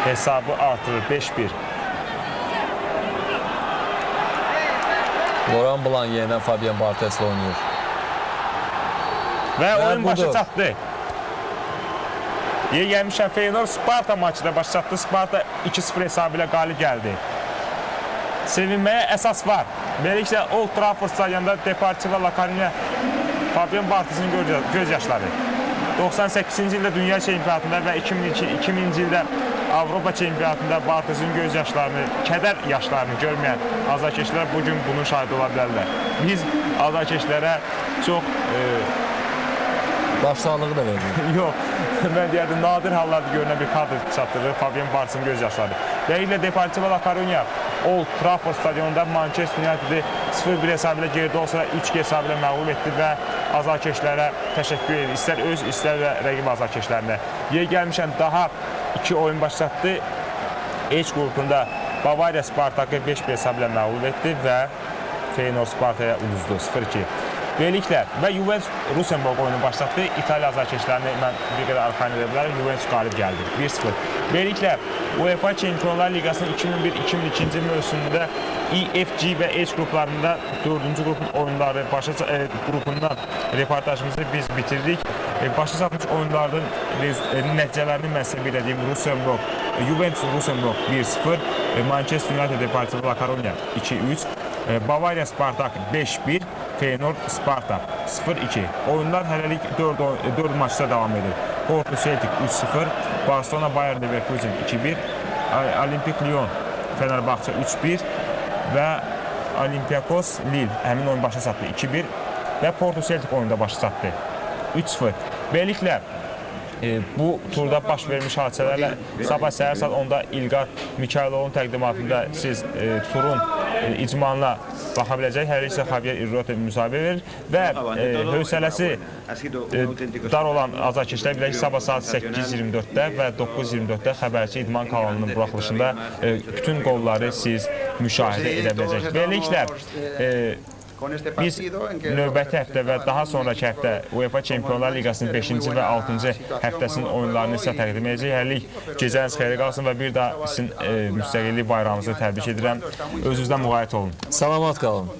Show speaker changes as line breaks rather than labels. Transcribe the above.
hesabı artırır 5-1.
Laurent Blanc yeniden Fabien Barthes'le oynuyor.
Və oyun
budur.
başa çatdı. Yeri gəlmişən Feyenoord Sparta maçı da başa çatdı. Sparta 2-0 hesabı ilə qalib gəldi. Sevinməyə əsas var. Beləliklə Old Trafford stadionunda Deportivo La Coruña Fabien Barthes'in göz yaşları. 98-ci ildə dünya çempionatında və 2000-ci ildə Avropa çempionatında Barthes'in göz yaşlarını, kədər yaşlarını görməyən azarkeşlər bugün bunun şahidi ola bilərlər. Biz azarkeşlərə çox
Başsağlığı da veriyor.
yox, mən deyərdim, nadir hallarda görünən bir kadr çatdırır Fabien Barthes'in göz yaşları. Beləliklə Deportivo La Coruña Old Trafford stadionunda Manchester United'i 0-1 hesabı ilə geridə olsa da 3-2 hesabı ilə məğlub etdi və azarkeşlərə təşəkkür edir. İstər öz, istər və rəqib azarkeşlərinə. Yeri gəlmişən daha 2 oyun başlatdı. H qrupunda Bavariya Spartakı 5-1 hesabı ilə məğlub etdi və Feyenoord Spartaya uduzdu 0-2. Beləliklə və Juventus Rosenborg oyunu başlatdı. İtaliya azarkeşlərini mən bir qədər arxayın edə bilərəm. Juventus qalib gəldi 1-0. Beləliklə UEFA Çempionlar Liqasının 2001-2002-ci mövsümündə E, F, G və H qruplarında 4-cü qrupun oyunları qrupundan reportajımızı biz bitirdik. Başa çatmış oyunların nəticələrini mən sizə bir edeyim. Juventus Rosenborg 1-0, Manchester United Deportivo La Coruña 2-3, Bavariya Spartak 5-1, Feyenoord Sparta 0-2. Oyunlar hələlik 4 maçda davam edir. Porto Celtic 3-0, Barcelona Bayer Leverkusen 2-1, Olimpik Lyon Fenerbahçe 3-1 və Olympiakos Lille həmin oyun başa çatdı 2-1 və Porto Celtic oyunda başa çatdı 3-0. Beləliklə bu turda baş vermiş hadisələrlə sabah səhər saat 10-da İlqar Mikhailovun təqdimatında siz turun icmanına baxa biləcək. Hər isə Javier Irrote müsahibə verir və hövsələsi dar olan azarkeşlər bilək ki, sabah saat 8:24-də və 9:24-də Xəbərçi İdman kanalının buraxılışında bütün qolları siz müşahidə edə biləcək. Beləliklə biz növbəti həftə və daha sonraki həftə UEFA Çempionlar Liqasının 5-ci və 6-cı həftəsinin oyunlarını sizə təqdim edəcək. Hələlik gecəniz xeyirli qalsın və bir daha sizin müstəqillik bayramınızı təbrik edirəm. Özünüzdən müğayət olun.
Salamat qalın.